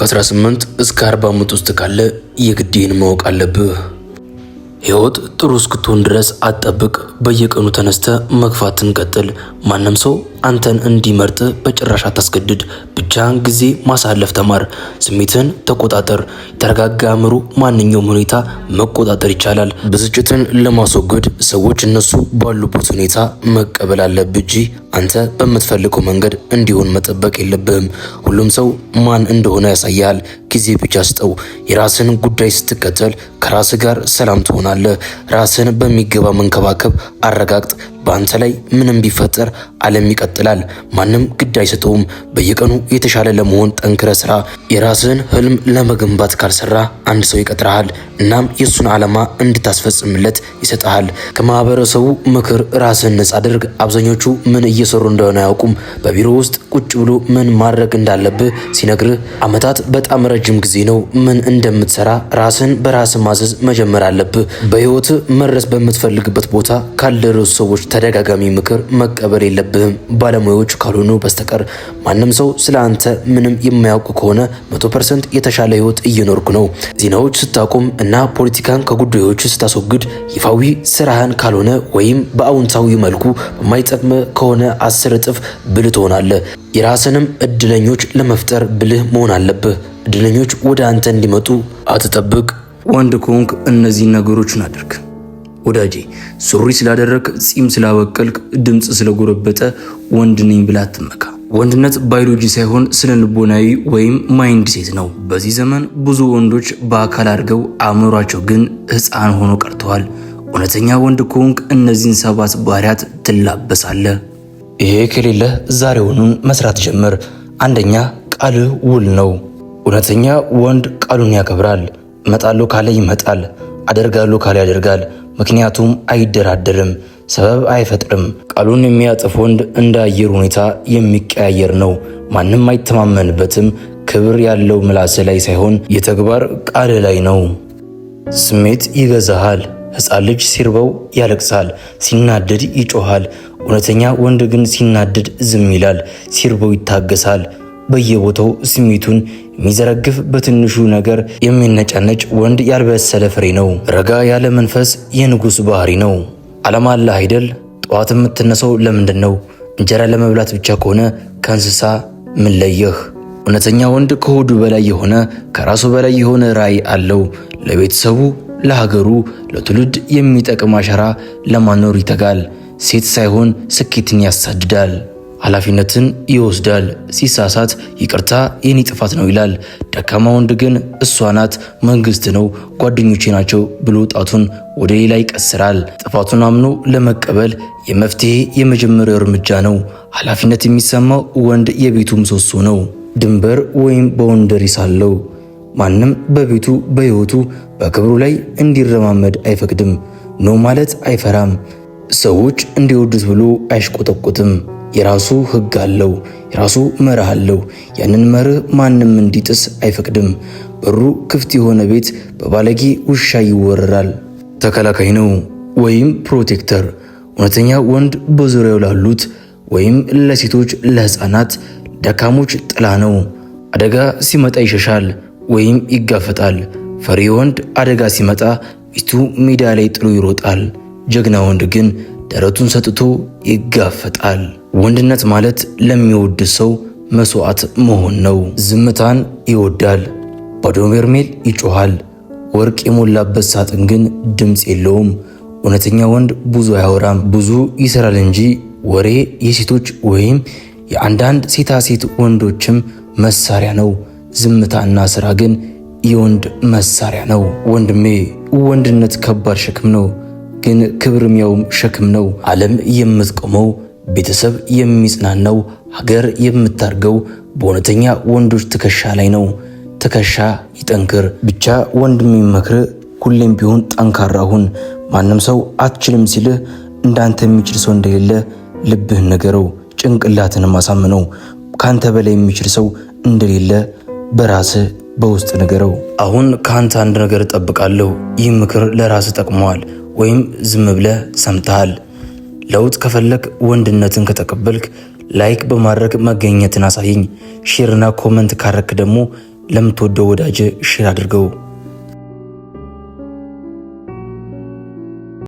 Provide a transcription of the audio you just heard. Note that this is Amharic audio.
ከ18 እስከ 40 ዓመት ውስጥ ካለ የግዴን ማወቅ አለብህ። ሕይወት ጥሩ እስክትሆን ድረስ አትጠብቅ። በየቀኑ ተነስተ መግፋትን ቀጥል። ማንም ሰው አንተን እንዲመርጥ በጭራሽ አታስገድድ። ብቻህን ጊዜ ማሳለፍ ተማር። ስሜትን ተቆጣጠር። የተረጋጋ አእምሮ ማንኛውም ሁኔታ መቆጣጠር ይቻላል። ብስጭትን ለማስወገድ ሰዎች እነሱ ባሉበት ሁኔታ መቀበል አለብህ እንጂ አንተ በምትፈልገው መንገድ እንዲሆን መጠበቅ የለብህም። ሁሉም ሰው ማን እንደሆነ ያሳያል። ጊዜ ብቻ ስጠው። የራስን ጉዳይ ስትከተል ከራስ ጋር ሰላም ትሆናለህ። ራስን በሚገባ መንከባከብ አረጋግጥ። በአንተ ላይ ምንም ቢፈጠር ዓለም ይቀጥላል። ማንም ግድ አይሰጠውም። በየቀኑ የተሻለ ለመሆን ጠንክረ ስራ። የራስህን ህልም ለመገንባት ካልሰራ አንድ ሰው ይቀጥረሃል። እናም የሱን ዓላማ እንድታስፈጽምለት ይሰጥሃል። ከማህበረሰቡ ምክር ራስህን ነጻ አድርግ። አብዛኞቹ ምን እየሰሩ እንደሆነ አያውቁም። በቢሮ ውስጥ ቁጭ ብሎ ምን ማድረግ እንዳለብህ ሲነግርህ ዓመታት በጣም ረጅም ጊዜ ነው። ምን እንደምትሰራ ራስህን በራስህ ማዘዝ መጀመር አለብህ። በህይወት መድረስ በምትፈልግበት ቦታ ካልደረሱ ሰዎች ተደጋጋሚ ምክር መቀበል የለብህም። ባለሙያዎች ካልሆኑ በስተቀር ማንም ሰው ስለ አንተ ምንም የማያውቅ ከሆነ 100% የተሻለ ህይወት እየኖርኩ ነው። ዜናዎች ስታቆም እና ፖለቲካን ከጉዳዮች ስታስወግድ ይፋዊ ስራህን ካልሆነ ወይም በአውንታዊ መልኩ በማይጠቅም ከሆነ 10 እጥፍ ብልህ ትሆናለህ። የራስንም እድለኞች ለመፍጠር ብልህ መሆን አለብህ። እድለኞች ወደ አንተ እንዲመጡ አትጠብቅ። ወንድ ከሆንክ እነዚህን ነገሮችን አድርግ። ወዳጄ ሱሪ ስላደረክ፣ ጺም ስላበቀልክ፣ ድምጽ ስለጎረበጠ ወንድ ነኝ ብላ አትመካ። ወንድነት ባዮሎጂ ሳይሆን ስነ ልቦናዊ ወይም ማይንድ ሴት ነው። በዚህ ዘመን ብዙ ወንዶች በአካል አድርገው አእምሯቸው ግን ህፃን ሆኖ ቀርተዋል። እውነተኛ ወንድ ከሆንክ እነዚህን 7 ባህሪያት ትላበሳለህ። ይሄ ከሌለህ ዛሬውኑን መስራት ጀምር። አንደኛ ቃልህ ውል ነው። እውነተኛ ወንድ ቃሉን ያከብራል። እመጣለሁ ካለ ይመጣል። አደርጋለሁ ካለ ያደርጋል። ምክንያቱም አይደራደርም፣ ሰበብ አይፈጥርም። ቃሉን የሚያጥፍ ወንድ እንደ አየር ሁኔታ የሚቀያየር ነው። ማንም አይተማመንበትም። ክብር ያለው ምላስ ላይ ሳይሆን የተግባር ቃል ላይ ነው። ስሜት ይገዛሃል። ሕፃን ልጅ ሲርበው ያለቅሳል፣ ሲናደድ ይጮሃል። እውነተኛ ወንድ ግን ሲናደድ ዝም ይላል፣ ሲርበው ይታገሳል። በየቦታው ስሜቱን የሚዘረግፍ በትንሹ ነገር የሚነጫነጭ ወንድ ያልበሰለ ፍሬ ነው። ረጋ ያለ መንፈስ የንጉሥ ባህሪ ነው። ዓላማ አለህ አይደል? ጠዋት የምትነሳው ለምንድን ነው? እንጀራ ለመብላት ብቻ ከሆነ ከእንስሳ ምን ለየህ? እውነተኛ ወንድ ከሆዱ በላይ የሆነ ከራሱ በላይ የሆነ ራዕይ አለው። ለቤተሰቡ፣ ለሀገሩ፣ ለትውልድ የሚጠቅም አሻራ ለማኖር ይተጋል። ሴት ሳይሆን ስኬትን ያሳድዳል። ኃላፊነትን ይወስዳል። ሲሳሳት ይቅርታ የኔ ጥፋት ነው ይላል። ደካማ ወንድ ግን እሷ ናት፣ መንግስት ነው፣ ጓደኞቼ ናቸው ብሎ ጣቱን ወደ ሌላ ይቀስራል። ጥፋቱን አምኖ ለመቀበል የመፍትሄ የመጀመሪያው እርምጃ ነው። ኃላፊነት የሚሰማው ወንድ የቤቱ ምሰሶ ነው። ድንበር ወይም ባውንደሪ ሳለው ማንም በቤቱ በህይወቱ በክብሩ ላይ እንዲረማመድ አይፈቅድም። ኖ ማለት አይፈራም። ሰዎች እንዲወዱት ብሎ አይሽቆጠቆጥም። የራሱ ህግ አለው። የራሱ መርህ አለው። ያንን መርህ ማንም እንዲጥስ አይፈቅድም። በሩ ክፍት የሆነ ቤት በባለጌ ውሻ ይወረራል። ተከላካይ ነው ወይም ፕሮቴክተር። እውነተኛ ወንድ በዙሪያው ላሉት ወይም ለሴቶች፣ ለህፃናት፣ ደካሞች ጥላ ነው። አደጋ ሲመጣ ይሸሻል ወይም ይጋፈጣል። ፈሪ ወንድ አደጋ ሲመጣ ሚስቱ ሜዳ ላይ ጥሎ ይሮጣል። ጀግና ወንድ ግን ደረቱን ሰጥቶ ይጋፈጣል። ወንድነት ማለት ለሚወድ ሰው መስዋዕት መሆን ነው። ዝምታን ይወዳል። ባዶ በርሜል ይጮሃል። ወርቅ የሞላበት ሳጥን ግን ድምፅ የለውም። እውነተኛ ወንድ ብዙ አያወራም፣ ብዙ ይሰራል እንጂ። ወሬ የሴቶች ወይም የአንዳንድ ሴታ ሴት ወንዶችም መሳሪያ ነው። ዝምታና ስራ ግን የወንድ መሳሪያ ነው። ወንድሜ ወንድነት ከባድ ሸክም ነው፣ ግን ክብርም ያውም ሸክም ነው። ዓለም የምትቆመው፣ ቤተሰብ የሚጽናናው፣ ሀገር የምታርገው በእውነተኛ ወንዶች ትከሻ ላይ ነው። ትከሻ ይጠንክር። ብቻ ወንድም የሚመክር ሁሌም ቢሆን ጠንካራ ሁን። ማንም ሰው አትችልም ሲልህ እንዳንተ የሚችል ሰው እንደሌለ ልብህን ንገረው፣ ጭንቅላትንም አሳምነው። ካንተ በላይ የሚችል ሰው እንደሌለ በራስህ በውስጥ ንገረው። አሁን ካንተ አንድ ነገር እጠብቃለሁ። ይህ ምክር ለራስህ ጠቅመዋል ወይም ዝም ብለህ ሰምተሃል? ለውጥ ከፈለክ፣ ወንድነትን ከተቀበልክ ላይክ በማድረግ መገኘትን አሳየኝ። ሼርና ኮመንት ካረክ ደግሞ ለምትወደው ወዳጅ ሼር አድርገው።